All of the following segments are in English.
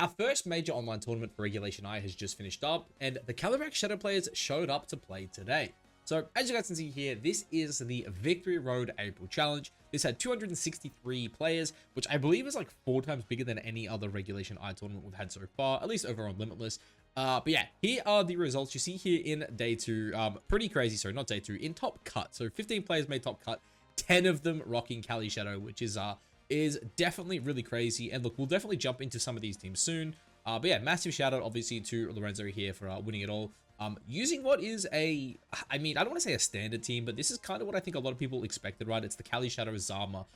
our first major online tournament for Regulation I has just finished up, and the Calyrex Shadow players showed up to play today. So, as you guys can see here, this is the Victory Road April Challenge. This had 263 players, which I believe is like 4 times bigger than any other Regulation I tournament we've had so far, at least over on Limitless. But yeah, here are the results you see here in day 2. Pretty crazy, sorry, not day 2, in top cut. So 15 players made top cut, 10 of them rocking Cali Shadow, which is definitely really crazy. And look, we'll definitely jump into some of these teams soon. But yeah, massive shout out obviously to Lorenzo here for winning it all. Using what is I don't want to say a standard team, but this is kind of what I think a lot of people expected, right? It's the Cali Shadow Zama,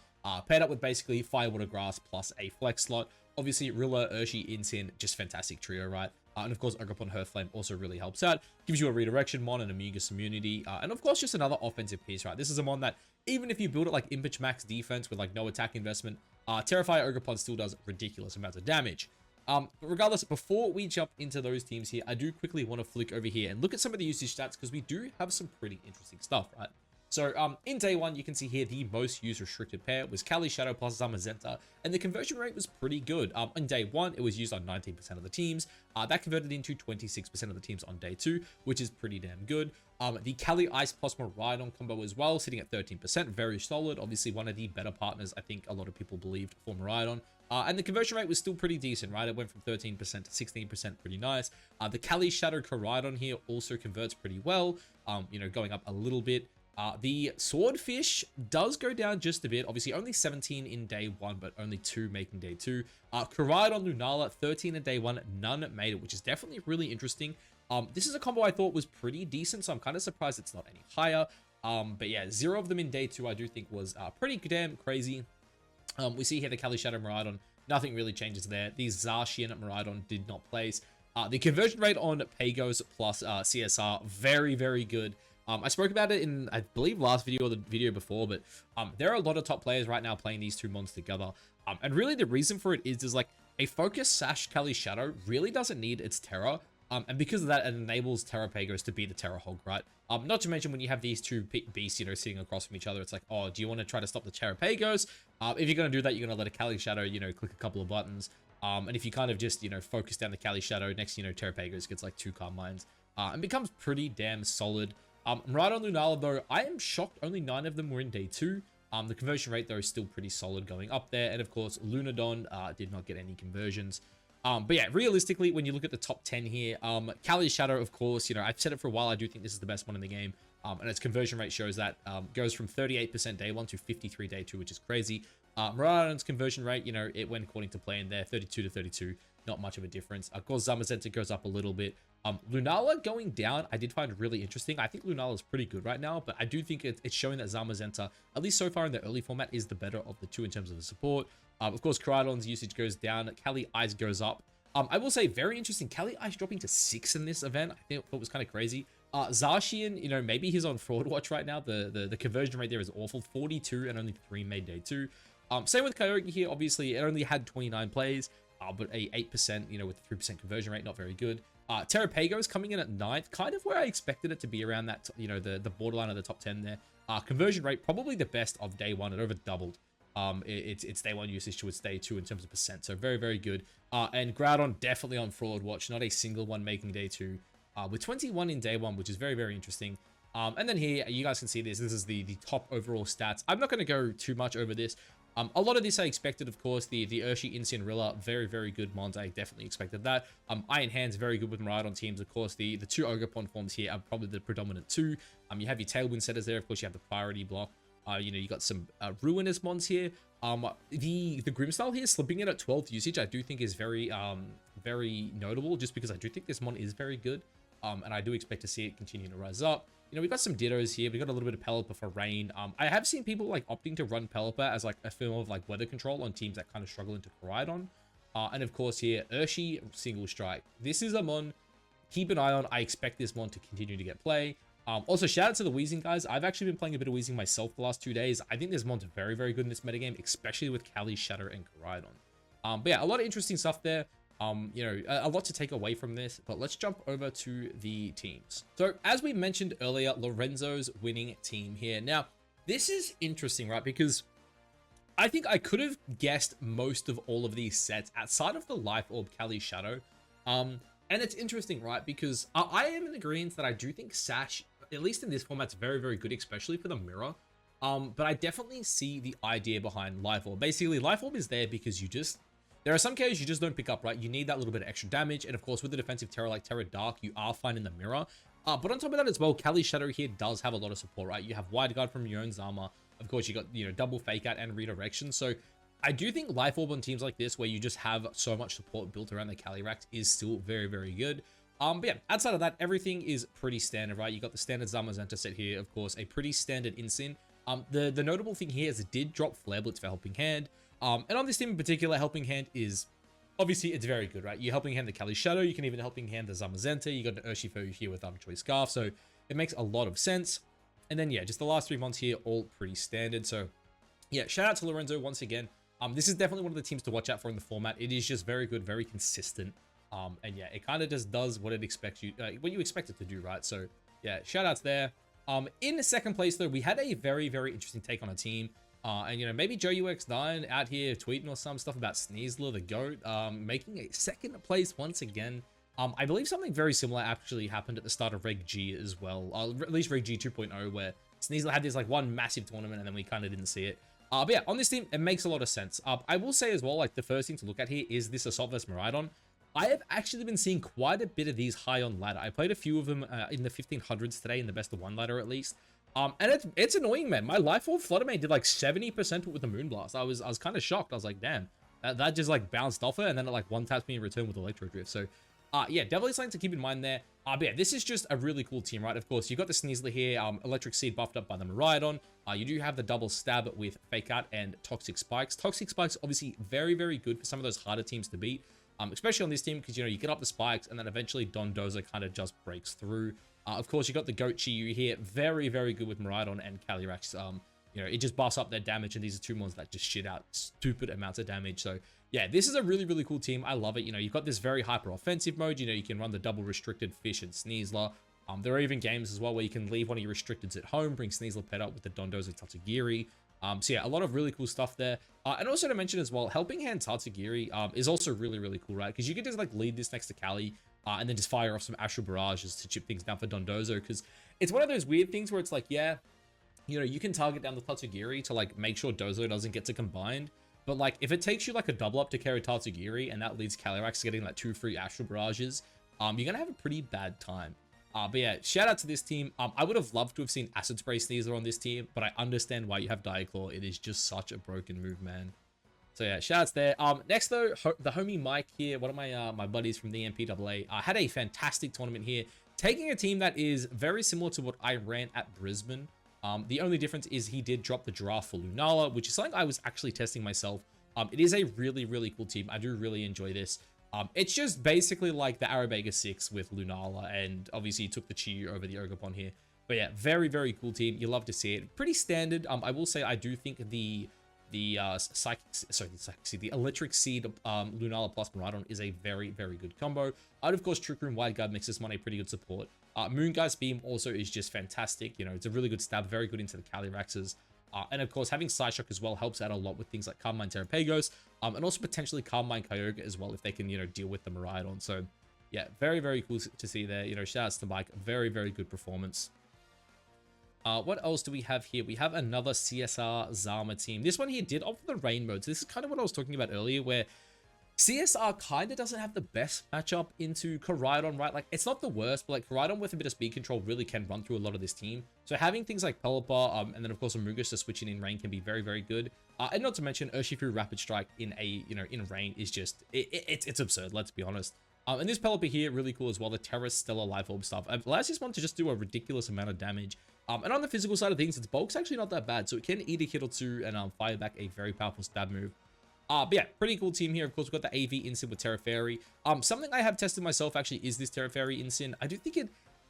paired up with basically Fire, Water, Grass plus a flex slot. Obviously, Rilla, Urshi, Insin, just fantastic trio, right? And of course, Agripon Hearthflame also really helps out. Gives you a redirection mon and a Mugus immunity. And of course, just another offensive piece, right? This is a mon that, even if you build it like Impich Max defense with like no attack investment, Terrify Agripon still does ridiculous amounts of damage. But regardless, before we jump into those teams here, I do quickly want to flick over here and look at some of the usage stats because we do have some pretty interesting stuff, right? So in day 1, you can see here the most used restricted pair was Cali Shadow plus Zamazenta, and the conversion rate was pretty good. On day 1, it was used on 19% of the teams. That converted into 26% of the teams on day 2, which is pretty damn good. The Calyrex-Ice plus Miraidon combo as well, sitting at 13%, very solid. Obviously, one of the better partners, I think a lot of people believed, for Miraidon. And the conversion rate was still pretty decent, right? It went from 13% to 16%, pretty nice. The Cali Shadow Koraidon here also converts pretty well, going up a little bit. The Swordfish does go down just a bit. Obviously, only 17 in day 1, but only 2 making day 2. Koraidon Lunala, 13 in day 1, none made it, which is definitely really interesting. This is a combo I thought was pretty decent, so I'm kind of surprised it's not any higher. But yeah, 0 of them in day 2 I do think was pretty damn crazy. We see here the Cali Shadow Miraidon, nothing really changes there. The Zacian and Miraidon did not place. The conversion rate on Pagos plus CSR, very, very good. I spoke about it in, I believe, last video or the video before, but there are a lot of top players right now playing these two mons together. And really the reason for it is like a focus Sash Cali Shadow really doesn't need its Terra. And because of that, it enables Terapagos to be the Terra Hog, right? Not to mention when you have these two beasts, sitting across from each other, it's like, oh, do you want to try to stop the Terapagos? If you're going to do that, you're going to let a Cali Shadow, click a couple of buttons. And if you kind of just, focus down the Cali Shadow, next, Terapagos gets like 2 Calm Minds. And becomes pretty damn solid. Miraidon Lunala, though, I am shocked only 9 of them were in day 2. The conversion rate, though, is still pretty solid going up there. And of course, Lunadon did not get any conversions. But yeah, realistically, when you look at the top 10 here, Cali Shadow, of course, I've said it for a while, I do think this is the best one in the game. And its conversion rate shows that goes from 38% day 1 to 53 day 2, which is crazy. Miraidon's conversion rate, it went according to plan there, 32 to 32, not much of a difference. Of course, Zamazenta goes up a little bit. Lunala going down, I did find really interesting. I think Lunala is pretty good right now, but I do think it's showing that Zamazenta, at least so far in the early format, is the better of the two in terms of the support. Of course, Koraidon's usage goes down. Cali-Ice goes up. I will say, very interesting. Cali-Ice dropping to 6 in this event. I think it was kind of crazy. Zacian, maybe he's on fraud watch right now. The conversion rate there is awful. 42 and only 3 made day 2. Same with Kyogre here. Obviously, it only had 29 plays, but a 8%, with a 3% conversion rate, not very good. Terapagos coming in at 9th, kind of where I expected it to be around that, the borderline of the top 10 there. Conversion rate, probably the best of day 1. It over doubled. It's day 1 usage to its day 2 in terms of percent, so very, very good. And Groudon definitely on fraud watch, not a single one making day 2, with 21 in day 1, which is very, very interesting. And then here, you guys can see this is the top overall stats. I'm not going to go too much over this. A lot of this I expected, of course. The Urshi, Insin, Rilla, very, very good mons. I definitely expected that. Iron Hands, very good with Miraidon teams. Of course, the 2 Agripon forms here are probably the predominant 2. You have your Tailwind setters there. Of course, you have the priority block. You got some Ruinous mons here. The Grimstyle here, slipping in at 12th usage, I do think is very, very notable, just because I do think this mon is very good. And I do expect to see it continue to rise up. We've got some Dittos here. We've got a little bit of Pelipper for Rain. I have seen people opting to run Pelipper as a form of weather control on teams that kind of struggle into Koraidon. And of course here, Urshi Single Strike. This is a mon, keep an eye on. I expect this mon to continue to get play. Also, shout out to the Weezing guys. I've actually been playing a bit of Weezing myself the last 2 days. I think this mon's very, very good in this metagame, especially with Cali, Shadow, and Koraidon. But yeah, a lot of interesting stuff there. A lot to take away from this, but let's jump over to the teams. So as we mentioned earlier, Lorenzo's winning team here. Now, this is interesting, right? Because I think I could have guessed most of all of these sets outside of the Life Orb Cali Shadow. And it's interesting, right? Because I am in agreement that I do think Sash, at least in this format, is very, very good, especially for the mirror. But I definitely see the idea behind Life Orb. Basically, Life Orb is there because there are some KOs you just don't pick up, right? You need that little bit of extra damage. And of course, with the defensive Terra like Terra Dark, you are fine in the mirror. But on top of that as well, Cali Shadow here does have a lot of support, right? You have Wide Guard from your own Zama. Of course, you got, double Fake Out and Redirection. So I do think Life Orb on teams like this, where you just have so much support built around the Calyrex, is still very, very good. But yeah, outside of that, everything is pretty standard, right? You got the standard Zamazenta set here, of course, a pretty standard Insyn. The notable thing here is it did drop Flare Blitz for Helping Hand. And on this team in particular, Helping Hand is, obviously, it's very good, right? You're Helping Hand the Cali Shadow, you can even Helping Hand the Zamazenta, you got an Urshifu here with Choice Scarf, so it makes a lot of sense. And then, yeah, just the last 3 months here, all pretty standard. So, yeah, shout out to Lorenzo once again. This is definitely one of the teams to watch out for in the format. It is just very good, very consistent. And yeah, it kind of just does what it expects you, what you expect it to do, right? So, yeah, shout outs there. In the second place, though, we had a very, very interesting take on a team. And, maybe Joe UX9 out here tweeting or some stuff about Sneasler, the GOAT, making a second place once again. I believe something very similar actually happened at the start of Reg G as well, at least Reg G 2.0, where Sneasler had this like one massive tournament and then we kind of didn't see it. But yeah, on this team, it makes a lot of sense. I will say as well, like the first thing to look at here is this Assault vs Miraidon. I have actually been seeing quite a bit of these high on ladder. I played a few of them in the 1500s today, in the best of one ladder at least. And it's annoying, man. My Life Orb Fluttermane did like 70% with the Moonblast. I was kind of shocked. I was like, damn, that just like bounced off it, and then it like one taps me in return with Electro Drift. So yeah, definitely something to keep in mind there. But yeah, this is just a really cool team, right? Of course, you got the Sneasler here, Electric Seed buffed up by the Miraidon. You do have the double stab with Fake Out and Toxic Spikes. Toxic Spikes, obviously, very, very good for some of those harder teams to beat, especially on this team, because, you get up the spikes, and then eventually Dondozo kind of just breaks through. Of course, you got the Goat Chiyu here, very, very good with Miraidon and Calyrex. It just buffs up their damage, and these are two ones that just shit out stupid amounts of damage. So yeah, this is a really, really cool team. I love it. You've got this very hyper offensive mode. You can run the double restricted Fish and Sneasler. There are even games as well where you can leave one of your restricteds at home, bring Sneasler pet up with the Dondozo Tatsugiri. So yeah, a lot of really cool stuff there. And also to mention as well, Helping Hand Tatsugiri is also really, really cool, right? Because you can just like lead this next to Cali and then just fire off some Astral Barrages to chip things down for Dondozo. Because it's one of those weird things where it's like, yeah, you can target down the Tatsugiri to like make sure Dozo doesn't get to combined. But like, if it takes you like a double up to carry Tatsugiri and that leads Calyrex getting like 2 free Astral Barrages, you're gonna have a pretty bad time. But yeah, shout out to this team. I would have loved to have seen Acid Spray Sneasler on this team, but I understand why you have Diaclaw. It is just such a broken move, man. So yeah, shout outs there. Next though, the homie Mike here, one of my buddies from the MPAA, had a fantastic tournament here, taking a team that is very similar to what I ran at Brisbane. The only difference is he did drop the draft for Lunala, which is something I was actually testing myself. It is a really, really cool team. I do really enjoy this. It's just basically like the Arabega 6 with Lunala, and obviously he took the Chiyu over the Ogopon here. But yeah, very, very cool team. You love to see it. Pretty standard. I will say I do think the Electric Seed Lunala plus Miraidon is a very, very good combo. And of course, Trick Room Wide Guard makes this one a pretty good support. Moongeist Beam also is just fantastic. It's a really good stab, very good into the Calyraxes. And of course, having Psyshock as well helps out a lot with things like Carmine Terapagos, and also potentially Carmine Kyogre as well if they can, deal with the Miraidon. So yeah, very, very cool to see there. Shout outs to Mike. Very, very good performance. What else do we have here? We have another CSR Zama team. This one here did opt for the rain mode. So this is kind of what I was talking about earlier, where CSR kind of doesn't have the best matchup into Koraidon, right? Like, it's not the worst, but like Koraidon with a bit of speed control really can run through a lot of this team. So having things like Pelipper, and then of course Amoonguss to switch in rain can be very, very good. And not to mention Urshifu Rapid Strike in in rain is just, it's absurd, let's be honest. And this Pelipper here, really cool as well. The Terra Stellar Life Orb stuff allows this one to just do a ridiculous amount of damage. And on the physical side of things, its bulk's actually not that bad. So it can eat a hit or two and fire back a very powerful stab move. But yeah, pretty cool team here. Of course, we've got the AV Insyn with Terra Fairy. Something I have tested myself actually is this Terra Fairy Insyn. I do think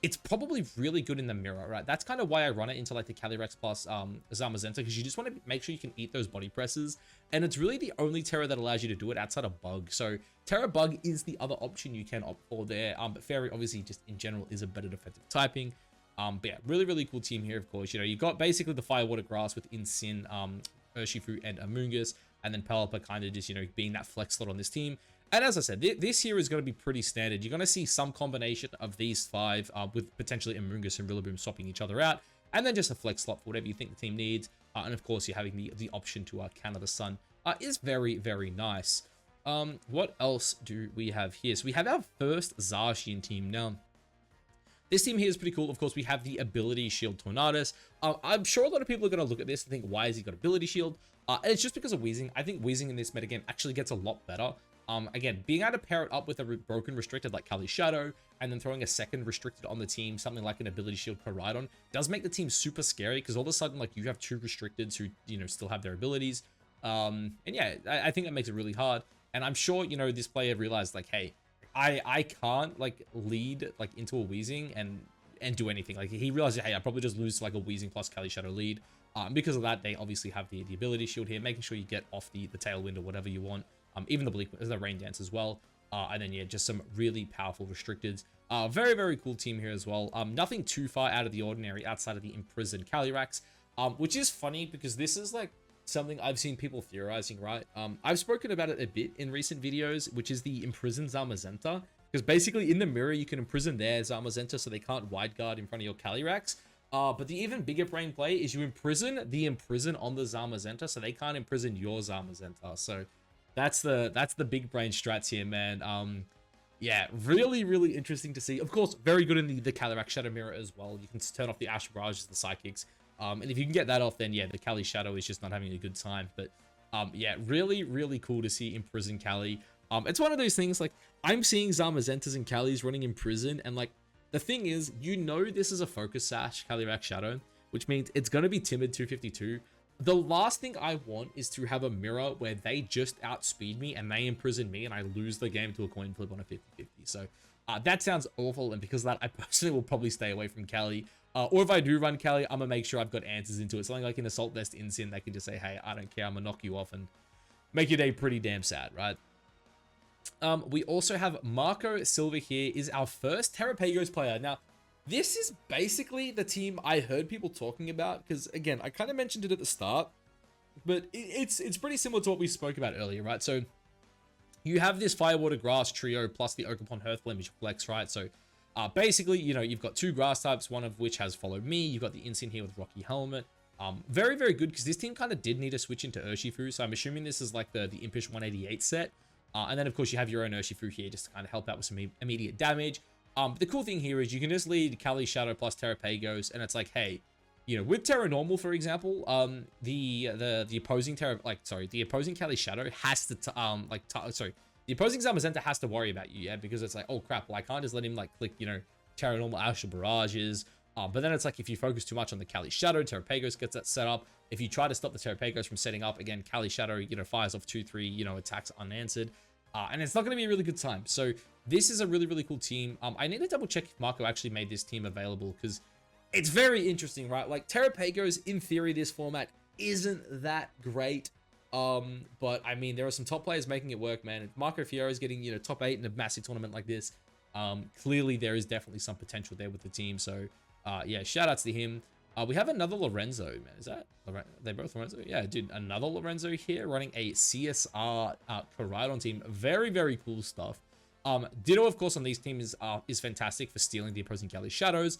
it's probably really good in the mirror, right? That's kind of why I run it into like the Calyrex plus Zamazenta, because you just want to make sure you can eat those body presses. And it's really the only Terra that allows you to do it outside of Bug. So Terra Bug is the other option you can opt for there. But Fairy obviously just in general is a better defensive typing. But yeah, really, really cool team here, of course. You got basically the Fire Water Grass with Insyn, Urshifu and Amoonguss, and then Pelipper kind of just, you know, being that flex slot on this team. And as I said, this here is going to be pretty standard. You're going to see some combination of these 5 with potentially Amoonguss and Rillaboom swapping each other out, and then just a flex slot for whatever you think the team needs. And of course, you're having the option to counter the Sun. Is very, very nice. What else do we have here? So we have our first Zacian team. Now, this team here is pretty cool. Of course, we have the Ability Shield Tornadus. I'm sure a lot of people are going to look at this and think, why has he got Ability Shield? And it's just because of Weezing. I think Weezing in this metagame actually gets a lot better. Again, being able to pair it up with a broken restricted like Kali Shadow, and then throwing a second restricted on the team, something like an Ability Shield Koraidon, does make the team super scary, because all of a sudden, like, you have 2 restricteds who, you know, still have their abilities. And yeah, I think that makes it really hard. And I'm sure, you know, this player realized, like, hey, I can't, like, lead, like, into a Weezing and do anything. Like, he realized, hey, I probably just lose to, like, a Weezing plus Kali Shadow lead. Because of that, they obviously have the Ability Shield here, making sure you get off the Tailwind or whatever you want. Even the Rain Dance as well. And then, yeah, just some really powerful restricteds. Very, very cool team here as well. Nothing too far out of the ordinary outside of the Imprison Calyrex, which is funny because this is, like, something I've seen people theorizing, right? I've spoken about it a bit in recent videos, which is the Imprison Zamazenta. Because basically, in the mirror, you can imprison their Zamazenta so they can't wide guard in front of your Calyrex. But the even bigger brain play is you imprison the Imprison on the Zamazenta so they can't imprison your Zamazenta. So that's the big brain strats here, man. Yeah, really, really interesting to see. Of course, very good in the Calyrex Shadow Mirror as well. You can turn off the Ash Barrages, the Psychics. And if you can get that off, then yeah, the Kali Shadow is just not having a good time. But yeah, really, really cool to see Imprison Kali. It's one of those things, like, I'm seeing Zamazentas and Kalis running Imprison, and, like, the thing is, you know this is a Focus Sash Calyrex Shadow, which means it's going to be Timid 252. The last thing I want is to have a mirror where they just outspeed me and they imprison me and I lose the game to a coin flip on a 50-50. So that sounds awful, and because of that, I personally will probably stay away from Kali. Or if I do run Kali, I'm going to make sure I've got answers into it. Something like an Assault Vest Insyn that can just say, hey, I don't care, I'm going to knock you off and make your day pretty damn sad, right? We also have Marco Silva here, is our first Terapagos player. Now, this is basically the team I heard people talking about, because, again, I kind of mentioned it at the start, but it's pretty similar to what we spoke about earlier, right? So, you have this Fire, Water, Grass trio plus the Oakapon Hearthflame as your flex, right? So, basically, you know, you've got 2 grass types, one of which has Follow Me. You've got the Insyn here with Rocky Helmet. Very, very good, because this team kind of did need to switch into Urshifu, so I'm assuming this is like the Impish 188 set. And then, of course, you have your own Urshifu here just to kind of help out with some immediate damage. The cool thing here is you can just lead Kali Shadow plus Terapagos, and it's like, hey, you know, with Terra Normal, for example, the opposing the opposing Kali Shadow has to the opposing Zamazenta has to worry about you, yeah, because it's like, oh crap, well, I can't just let him like click, you know, Terra Normal Astral Barrages. But then it's like, if you focus too much on the Kali Shadow, Terapagos gets that set up. If you try to stop the Terapagos from setting up, again, Kali Shadow, you know, fires off 2-3, you know, attacks unanswered. And it's not going to be a really good time. So this is a really, really cool team. I need to double check if Marco actually made this team available, because it's very interesting, right? Like, Terapagos, in theory, this format isn't that great. But I mean, there are some top players making it work, man. If Marco Fierro is getting, you know, top 8 in a massive tournament like this, clearly there is definitely some potential there with the team. So yeah, shout outs to him. We have another Lorenzo, man. Is that they both Lorenzo? Yeah, dude, another Lorenzo here running a CSR Koraidon team. Very, very cool stuff. Ditto, of course, on these teams is fantastic for stealing the opposing Kali Shadows.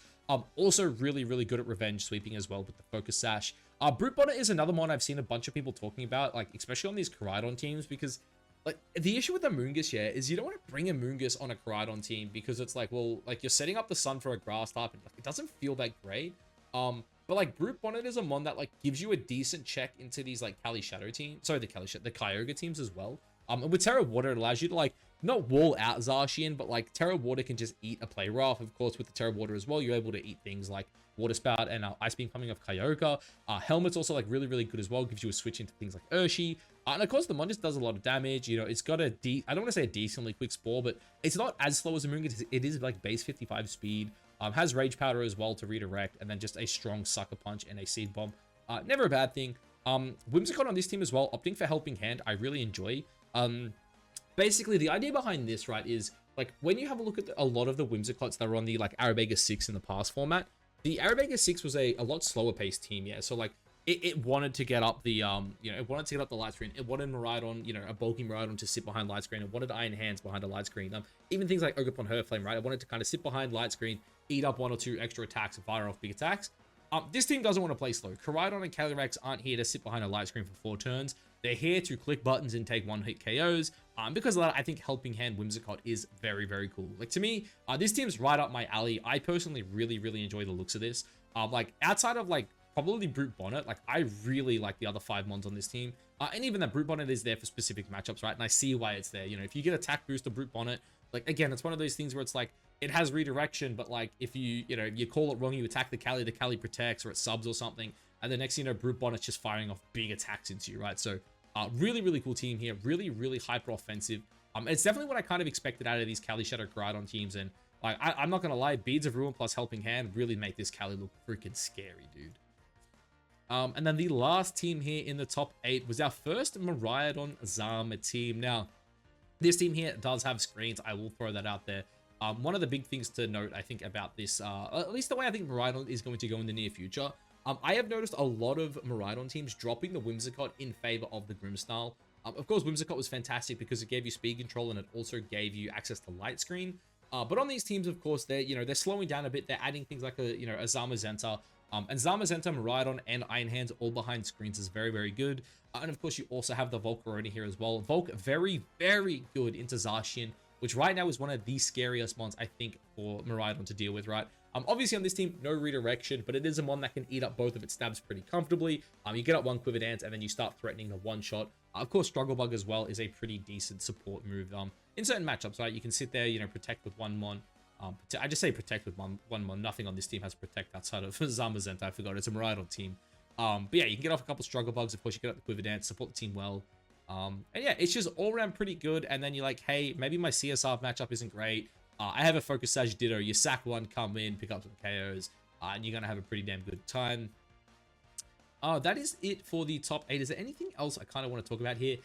Also really, really good at revenge sweeping as well with the Focus Sash. Brute Bonnet is another one I've seen a bunch of people talking about, like, especially on these Koraidon teams, because, like, the issue with the Amoonguss, yeah, is you don't want to bring a Amoonguss on a Koraidon team, because it's like, well, like, you're setting up the Sun for a grass type, and like, it doesn't feel that great. But like, Brute Bonnet is a mon that like gives you a decent check into these like Kali Shadow teams, sorry, the Kyogre teams as well. And with Terra Water, it allows you to like not wall out Zacian, but like Terra Water can just eat a play rough. Of course, with the Terra Water as well, you're able to eat things like Water Spout and Ice Beam coming off Kyogre. Helmet's also like really, really good as well. Gives you a switch into things like Urshi. And of course, the mon just does a lot of damage. You know, it's got a I don't want to say a decently quick Spore, but it's not as slow as Amoonguss. It is like base 55 speed. Has Rage Powder as well to redirect, and then just a strong Sucker Punch and a Seed Bomb. Never a bad thing. Whimsicott on this team as well, opting for Helping Hand, I really enjoy. Basically, the idea behind this, right, is like when you have a look at a lot of the Whimsicotts that were on the like Arabega 6 in the past format, the Arabega 6 was a lot slower paced team, yeah. So like it wanted to get up the it wanted to get up the light screen. It wanted Miraidon, a bulky Miraidon to sit behind light screen. It wanted Iron Hands behind a light screen. Even things like Ogre upon her flame, right? It wanted to kind of sit behind light screen, eat up 1 or 2 extra attacks and fire off big attacks. This team doesn't want to play slow. Koraidon and Calyrex aren't here to sit behind a light screen for 4 turns. They're here to click buttons and take 1-hit KOs. Because of that, I think Helping Hand Whimsicott is very, very cool. Like, to me, this team's right up my alley. I personally really, really enjoy the looks of this. Like, outside of, like, probably Brute Bonnet, like, I really like the other 5 mons on this team. And even that Brute Bonnet is there for specific matchups, right? And I see why it's there. If you get attack boost or Brute Bonnet, like, again, it's one of those things where it's like, it has redirection, but like, if you call it wrong, you attack the Cali protects, or it subs or something, and the next thing you know, Brute Bonnet's just firing off big attacks into you, right? So, really, really cool team here. Really, really hyper offensive. It's definitely what I kind of expected out of these Cali Shadow Koraidon teams, and like, I'm not gonna lie, Beads of Ruin plus Helping Hand really make this Cali look freaking scary, dude. And then the last team here in the top 8 was our first Miraidon Zama team. Now, this team here does have screens. I will throw that out there. One of the big things to note, I think, about this, at least the way I think Miraidon is going to go in the near future, I have noticed a lot of Miraidon teams dropping the Whimsicott in favor of the Grimmsnarl. Of course, Whimsicott was fantastic because it gave you speed control and it also gave you access to light screen. But on these teams, of course, they're slowing down a bit. They're adding things like a Zamazenta. And Zamazenta, Miraidon, and Iron Hands all behind screens is very, very good. And of course, you also have the Volcarona here as well. Volk, very, very good into Zacian, which right now is one of the scariest mons, I think, for Miraidon to deal with, right? Obviously, on this team, no redirection, but it is a mon that can eat up both of its stabs pretty comfortably. You get up 1 Quiver Dance, and then you start threatening the one-shot. Of course, Struggle Bug as well is a pretty decent support move. In certain matchups, right, you can sit there, protect with 1 mon. I just say protect with one mon. Nothing on this team has protect outside of Zamazenta. I forgot, it's a Miraidon team. But yeah, you can get off a couple Struggle Bugs. Of course, you get up the Quiver Dance, support the team well. And yeah, it's just all around pretty good. And then you're like, hey, maybe my CSR matchup isn't great. I have a Focus Sage Ditto. You sack 1, come in, pick up some KOs, and you're going to have a pretty damn good time. That is it for the top 8. Is there anything else I kind of want to talk about here?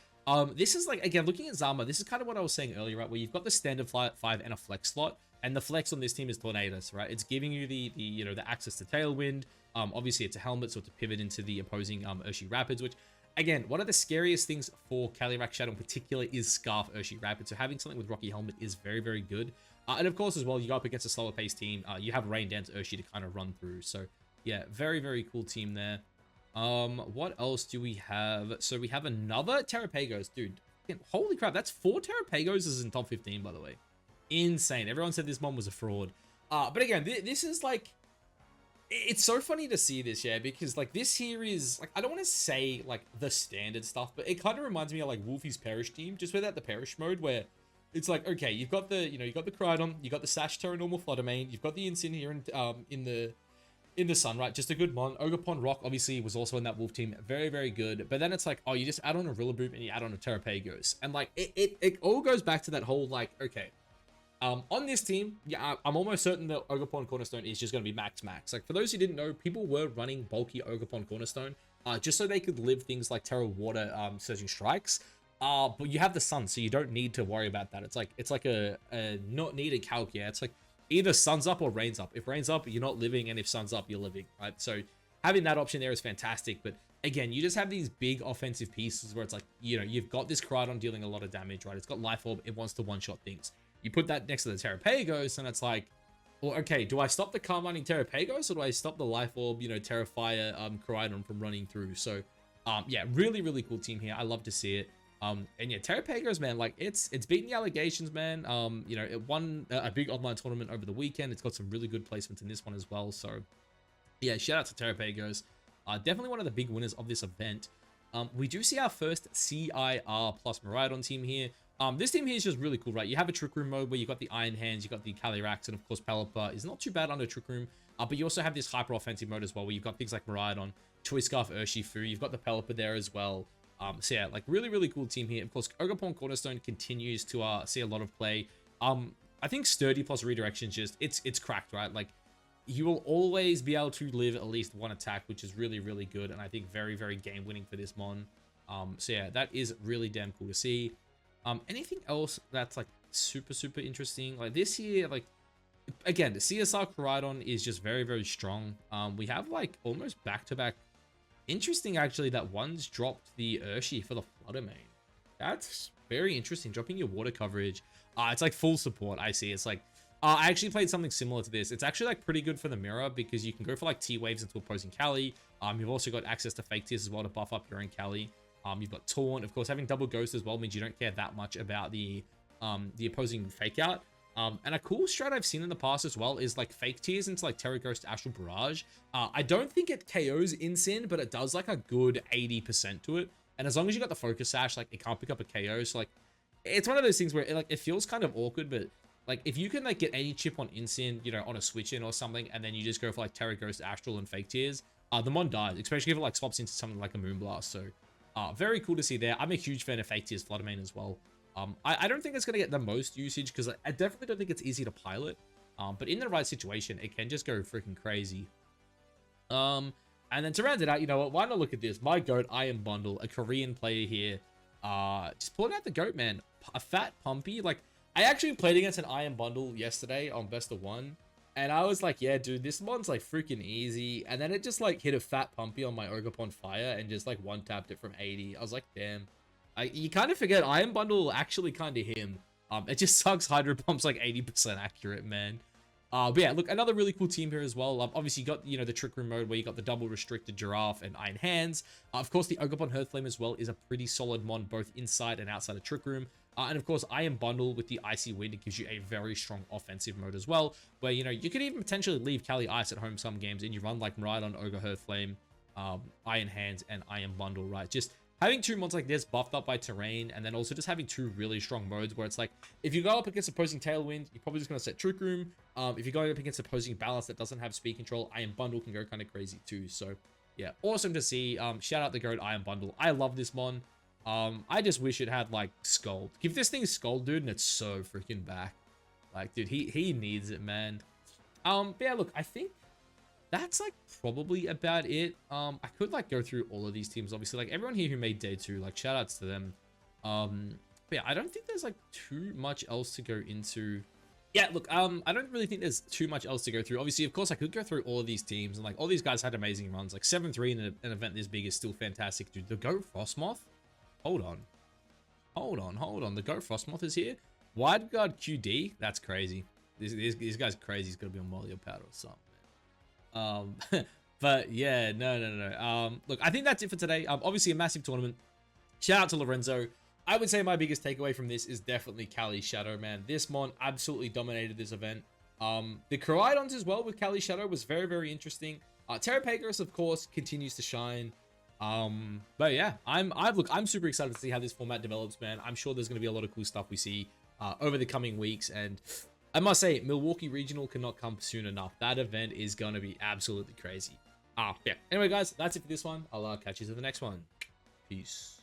This is like, again, looking at Zama, this is kind of what I was saying earlier, right? Where you've got the standard 5 and a flex slot. And the flex on this team is Tornadus, right? It's giving you the access to Tailwind. Obviously, it's a helmet, so to pivot into the opposing Urshi Rapids, which, again, one of the scariest things for Calyrex Shadow in particular is Scarf Urshi Rapid. So having something with Rocky Helmet is very, very good. And of course, as well, you go up against a slower paced team. You have Rain Dance Urshi to kind of run through. So yeah, very, very cool team there. What else do we have? So we have another Terapagos. Dude, holy crap, that's 4 Terapagos in top 15, by the way. Insane. Everyone said this one was a fraud. But again, this is like, it's so funny to see this, yeah, because like this here is like, I don't want to say like the standard stuff, but it kind of reminds me of like Wolfie's Perish team, just without the Perish mode, where it's like, okay, you've got the, you've got the Koraidon, you've got the Sash Terra Normal Fluttermane, you've got the Insin here in the sun, right? Just a good mon. Ogre Rock obviously was also in that Wolf team, very, very good. But then it's like, oh, you just add on a Rillaboom and you add on a Terapagos, and like it all goes back to that whole like, okay, on this team, yeah, I'm almost certain that Ogerpon Cornerstone is just going to be max. Like, for those who didn't know, people were running bulky Ogerpon Cornerstone just so they could live things like Terra Water Surging Strikes. But you have the sun, so you don't need to worry about that. It's like a not needed calc, yeah. It's like either sun's up or rain's up. If rain's up, you're not living, and if sun's up, you're living, right? So having that option there is fantastic. But again, you just have these big offensive pieces where it's like, you've got this Koraidon dealing a lot of damage, right? It's got Life Orb, it wants to one-shot things. You put that next to the Terapagos, and it's like, well, okay, do I stop the Calm Mining Terapagos, or do I stop the Life Orb, Terrafire Koraidon from running through? So, yeah, really, really cool team here. I love to see it. And yeah, Terapagos, man, like, it's beaten the allegations, man. It won a big online tournament over the weekend. It's got some really good placements in this one as well. So, yeah, shout out to Terapagos. Definitely one of the big winners of this event. We do see our first CIR plus Miraidon team here. This team here is just really cool, right? You have a Trick Room mode where you got the Iron Hands, you got the Calyrex, and of course Pelipper is not too bad under Trick Room. But you also have this hyper offensive mode as well, where you've got things like Miraidon, Choice Scarf, Urshifu. You've got the Pelipper there as well. So yeah, like really, really cool team here. Of course, Ogerpon Cornerstone continues to see a lot of play. I think Sturdy plus Redirection just it's cracked, right? Like, you will always be able to live at least one attack, which is really, really good, and I think very, very game winning for this mon. So yeah, that is really damn cool to see. Anything else that's like super, super interesting? Like this here, like, again, the CSR Koraidon is just very, very strong. We have like almost back-to-back Interesting, actually, that one's dropped the Urshi for the Flutter main. That's very interesting. Dropping your water coverage. It's like full support. I see. It's like, I actually played something similar to this. It's actually like pretty good for the mirror because you can go for like T-waves into opposing Cali. You've also got access to fake tears as well to buff up your own Cali. You've got Taunt. Of course, having double ghost as well means you don't care that much about the opposing fake out. And a cool strat I've seen in the past as well is like fake tears into like Terapagos Astral Barrage. I don't think it KOs Incin, but it does like a good 80% to it. And as long as you got the focus sash, like it can't pick up a KO. So like, it's one of those things where it feels kind of awkward, but like if you can like get any chip on Incin, you know, on a switch in or something, and then you just go for like Terapagos Astral and fake tears, the mon dies, especially if it like swaps into something like a Moonblast. So very cool to see there. I'm a huge fan of fake tears Flutter main as well. I don't think it's going to get the most usage because I definitely don't think it's easy to pilot. But in the right situation, it can just go freaking crazy. And then to round it out, you know what? Why not look at this? My GOAT, Iron Bundle, a Korean player here. Just pulling out the GOAT, man. A fat pumpy. Like, I actually played against an Iron Bundle yesterday on Best of 1. And I was like, yeah, dude, this mod's like freaking easy. And then it just like hit a fat pumpy on my Ogerpon Fire and just like one-tapped it from 80. I was like, damn. You kind of forget Iron Bundle actually kind of him. It just sucks Hydro Pump's like 80% accurate, man. But yeah, look, another really cool team here as well. Obviously, you got, you know, the Trick Room mode where you got the double restricted Giraffe and Iron Hands. Of course, the Ogerpon Hearthflame as well is a pretty solid mon both inside and outside of Trick Room. And of course, Iron Bundle with the Icy Wind, it gives you a very strong offensive mode as well, where, you know, you could even potentially leave Calyrex-Ice at home some games and you run like Miraidon, Ogre, Hearthflame, Iron Hands, and Iron Bundle, right? Just having two mods like this buffed up by terrain, and then also just having two really strong modes where it's like, if you go up against opposing Tailwind, you're probably just going to set Trick Room. If you're going up against opposing Balance that doesn't have speed control, Iron Bundle can go kind of crazy too. So yeah, awesome to see. Shout out the GOAT Iron Bundle. I love this mon. I just wish it had like Scold. Give this thing Scold, dude, and it's so freaking back. Like, dude, he needs it, man. But yeah, look, I think that's like probably about it. I could like go through all of these teams, obviously, like everyone here who made day 2, like shout outs to them. But yeah, I don't think there's like too much else to go into. Yeah, look, I don't really think there's too much else to go through. Obviously, of course, I could go through all of these teams, and like all these guys had amazing runs. Like 7-3 in an event this big is still fantastic, dude. The GOAT Frostmoth? Hold on. The GOAT Frostmoth is here. Wide Guard QD? That's crazy. This guy's crazy. He's gonna be on Molly or Powder or something. But yeah, no. Look, I think that's it for today. Obviously a massive tournament. Shout out to Lorenzo. I would say my biggest takeaway from this is definitely Cali Shadow, man. This mon absolutely dominated this event. The Koraidons as well with Cali Shadow was very, very interesting. Terapagos, of course, continues to shine. But yeah, I'm super excited to see how this format develops, man. I'm sure there's going to be a lot of cool stuff we see over the coming weeks, and I must say, Milwaukee Regional cannot come soon enough. That event is going to be absolutely crazy. Yeah. Anyway, guys, that's it for this one. I'll catch you to the next one. Peace.